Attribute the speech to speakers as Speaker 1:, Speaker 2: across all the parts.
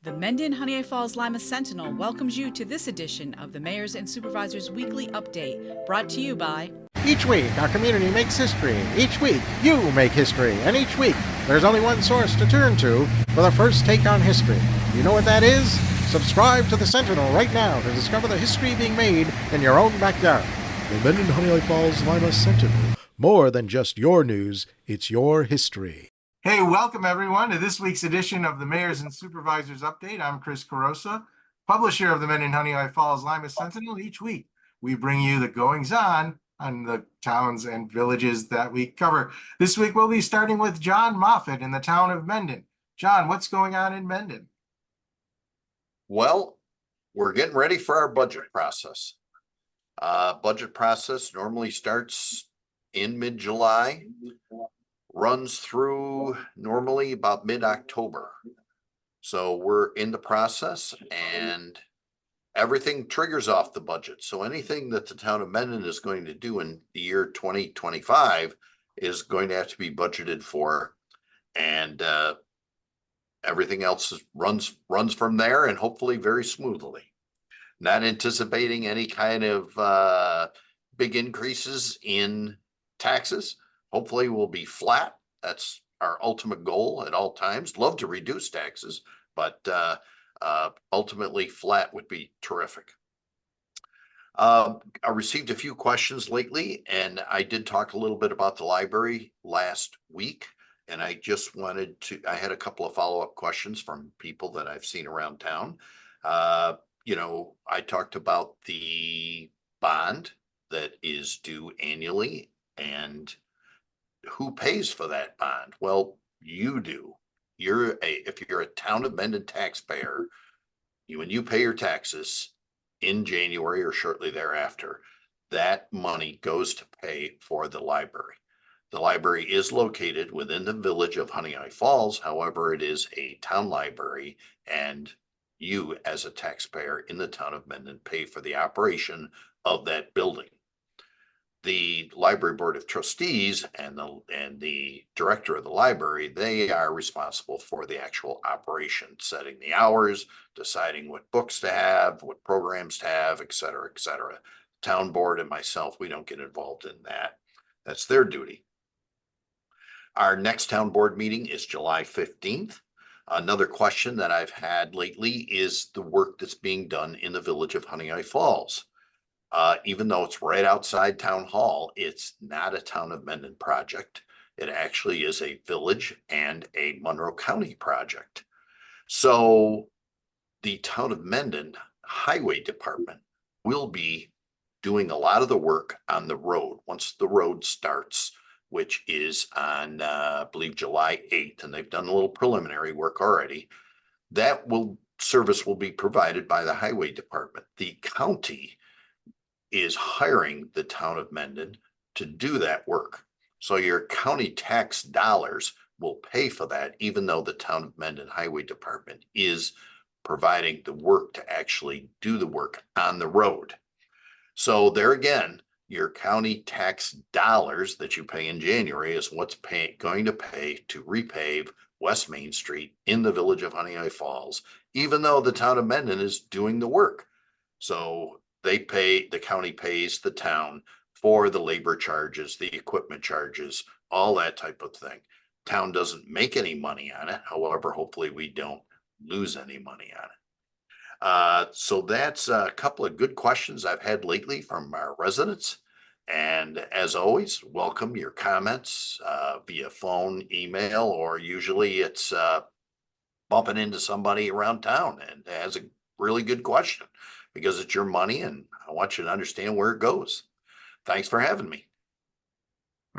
Speaker 1: The Mendon-Honeoye Falls-Lima Sentinel welcomes you to this edition of the Mayor's and Supervisors Weekly Update, brought to you by...
Speaker 2: Each week, our community makes history. Each week, you make history. And each week, there's only one source to turn to for the first take on history. You know what that is? Subscribe to the Sentinel right now to discover the history being made in your own backyard.
Speaker 3: The Mendon-Honeoye Falls-Lima Sentinel. More than just your news, it's your history.
Speaker 4: Hey, welcome everyone to this week's edition of the Mayors and Supervisors Update. I'm Chris Carosa, publisher of the Mendon-Honeoye Falls-Lima Sentinel. Each week, we bring you the goings-on the towns and villages that we cover. This week, we'll be starting with John Moffett in the town of Mendon. John, what's going on in Mendon?
Speaker 5: Well, we're getting ready for our budget process. Budget process normally starts in mid-July. Runs through normally about mid-October. So we're in the process and everything triggers off the budget. So anything that the town of Mendon is going to do in the year 2025 is going to have to be budgeted for. And everything else runs from there and hopefully very smoothly. Not anticipating any kind of big increases in taxes. Hopefully we'll be flat. That's our ultimate goal at all times. Love to reduce taxes, but ultimately flat would be terrific. I received a few questions lately, and I did talk a little bit about the library last week. And I just wanted to, I had a couple of follow-up questions from people that I've seen around town. I talked about the bond that is due annually and who pays for that bond? Well, you do. If you're a town of Mendon taxpayer, when you pay your taxes in January or shortly thereafter, that money goes to pay for the library. The library is located within the village of Honeoye Falls. However, it is a town library, and you as a taxpayer in the town of Mendon pay for the operation of that building. The library board of trustees and the director of the library, they are responsible for the actual operation, setting the hours, deciding what books to have, what programs to have, et cetera, et cetera. Town board and myself, we don't get involved in that. That's their duty. Our next town board meeting is July 15th. Another question that I've had lately is the work that's being done in the village of Honeoye Falls. Even though it's right outside town hall, it's not a town of Mendon project. It actually is a village and a Monroe County project. So the town of Mendon Highway Department will be doing a lot of the work on the road once the road starts, which is on, I believe, July 8th. And they've done a little preliminary work already. That service will be provided by the Highway Department. The county is hiring the town of Mendon to do that work. So your county tax dollars will pay for that, even though the town of Mendon Highway Department is providing the work to actually do the work on the road. So there again, your county tax dollars that you pay in January is what's going to pay to repave West Main Street in the village of Honeoye Falls, even though the town of Mendon is doing the work. So the county pays the town for the labor charges, the equipment charges, all that type of thing. Town doesn't make any money on it. However, hopefully we don't lose any money on it. So that's a couple of good questions I've had lately from our residents. And as always, welcome your comments via phone, email, or usually it's bumping into somebody around town and has a really good question, because it's your money and I want you to understand where it goes. Thanks for having me.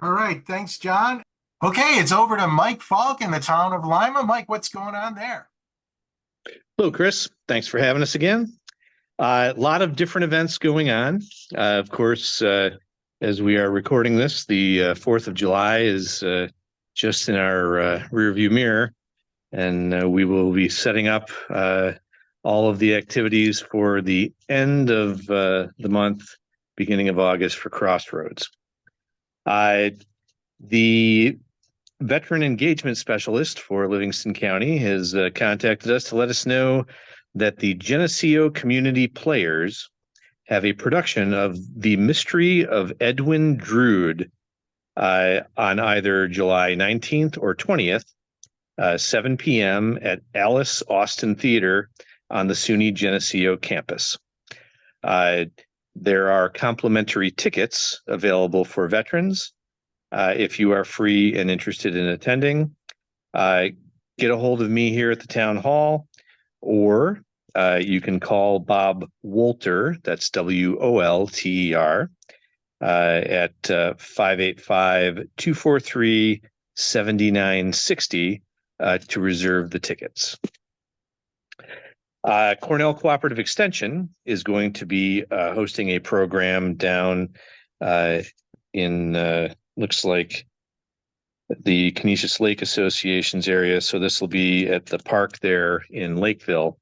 Speaker 4: All right. Thanks, John. Okay, it's over to Mike Falk in the town of Lima. Mike, what's going on there?
Speaker 6: Hello, Chris. Thanks for having us again. A lot of different events going on. Of course, as we are recording this, the 4th of July is just in our rearview mirror, and we will be setting up all of the activities for the end of the month, beginning of August for Crossroads. The veteran engagement specialist for Livingston County has contacted us to let us know that the Geneseo Community Players have a production of The Mystery of Edwin Drood on either July 19th or 20th, 7 p.m. at Alice Austin Theater on the SUNY Geneseo campus. There are complimentary tickets available for veterans. If you are free and interested in attending, get a hold of me here at the town hall, or you can call Bob Wolter, that's Wolter, at 585-243-7960 to reserve the tickets. Cornell Cooperative Extension is going to be hosting a program down in looks like the Canisius Lake Association's area. So this will be at the park there in Lakeville,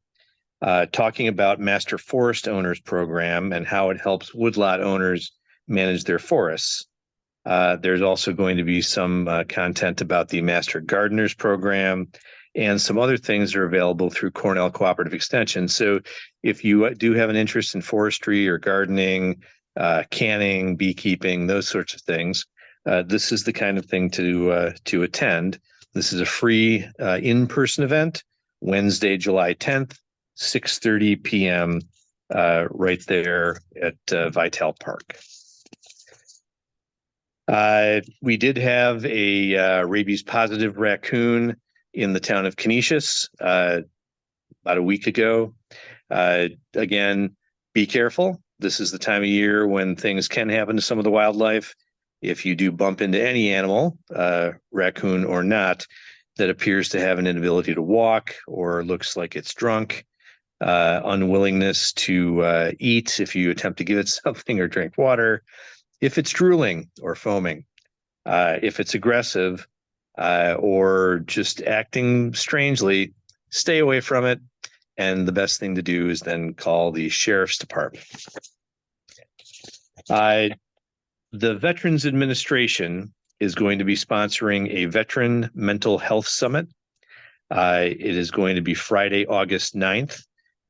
Speaker 6: talking about Master Forest Owners Program and how it helps woodlot owners manage their forests. There's also going to be some content about the Master Gardeners Program and some other things that are available through Cornell Cooperative Extension. So if you do have an interest in forestry or gardening, canning, beekeeping, those sorts of things, this is the kind of thing to attend. This is a free in-person event, Wednesday, July 10th, 6:30 p.m. Right there at Vitale Park. We did have a rabies positive raccoon in the town of Canisius about a week ago. Again, be careful. This is the time of year when things can happen to some of the wildlife. If you do bump into any animal, raccoon or not, that appears to have an inability to walk or looks like it's drunk, unwillingness to eat if you attempt to give it something or drink water, if it's drooling or foaming, if it's aggressive, or just acting strangely, stay away from it. And the best thing to do is then call the sheriff's department. The Veterans Administration is going to be sponsoring a Veteran Mental Health Summit. It is going to be Friday, August 9th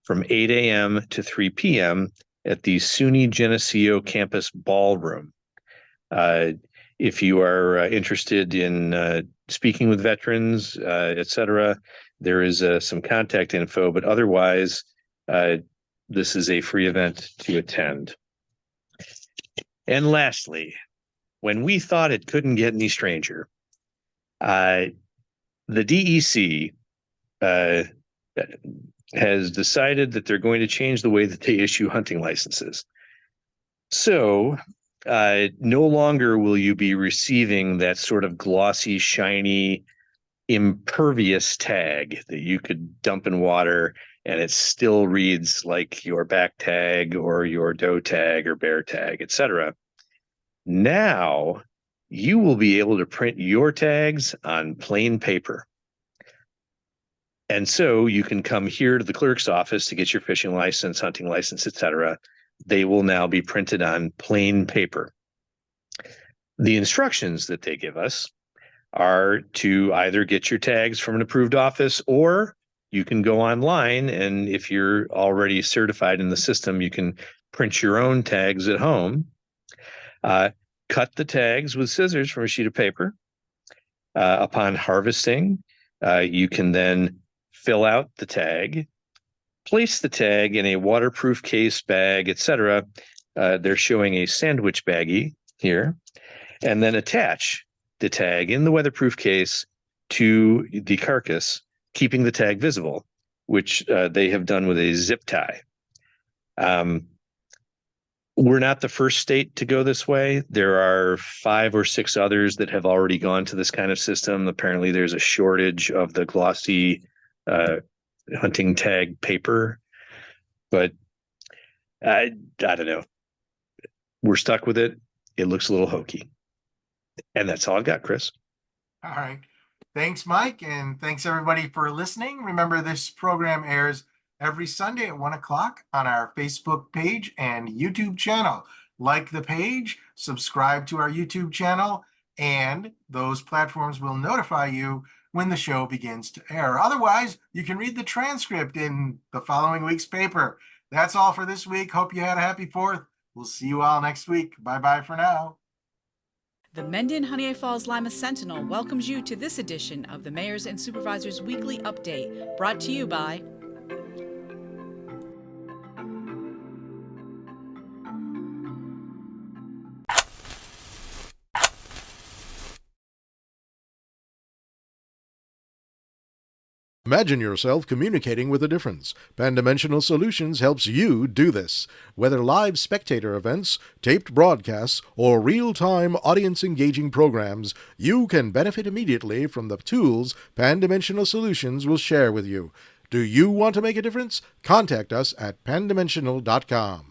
Speaker 6: from 8 a.m. to 3 p.m. at the SUNY Geneseo Campus Ballroom. If you are interested in speaking with veterans, etc., there is some contact info, but otherwise, this is a free event to attend. And lastly, when we thought it couldn't get any stranger, the DEC has decided that they're going to change the way that they issue hunting licenses. So no longer will you be receiving that sort of glossy, shiny, impervious tag that you could dump in water and it still reads like your back tag or your doe tag or bear tag, etc. Now you will be able to print your tags on plain paper. And so you can come here to the clerk's office to get your fishing license, hunting license, etc. They will now be printed on plain paper. The instructions that they give us are to either get your tags from an approved office, or you can go online, and if you're already certified in the system, you can print your own tags at home. Cut the tags with scissors from a sheet of paper. Upon harvesting, you can then fill out the tag, place the tag in a waterproof case, bag, etc. They're showing a sandwich baggie here, and then attach the tag in the weatherproof case to the carcass, keeping the tag visible, which they have done with a zip tie. We're not the first state to go this way. There are 5 or 6 others that have already gone to this kind of system. Apparently, there's a shortage of the glossy hunting tag paper, but I don't know. We're stuck with it. It looks a little hokey. And that's all I've got, Chris.
Speaker 4: All right. Thanks, Mike. And thanks everybody for listening. Remember, this program airs every Sunday at 1 o'clock on our Facebook page and YouTube channel. Like the page, subscribe to our YouTube channel, and those platforms will notify you when the show begins to air. Otherwise, you can read the transcript in the following week's paper. That's all for this week. Hope you had a happy 4th. We'll see you all next week. Bye-bye for now.
Speaker 1: The Mendon-Honeoye Falls-Lima Sentinel welcomes you to this edition of the Mayors and Supervisors Weekly Update, brought to you by
Speaker 3: Imagine yourself communicating with a difference. Pan-Dimensional Solutions helps you do this. Whether live spectator events, taped broadcasts, or real-time audience-engaging programs, you can benefit immediately from the tools Pan-Dimensional Solutions will share with you. Do you want to make a difference? Contact us at pandimensional.com.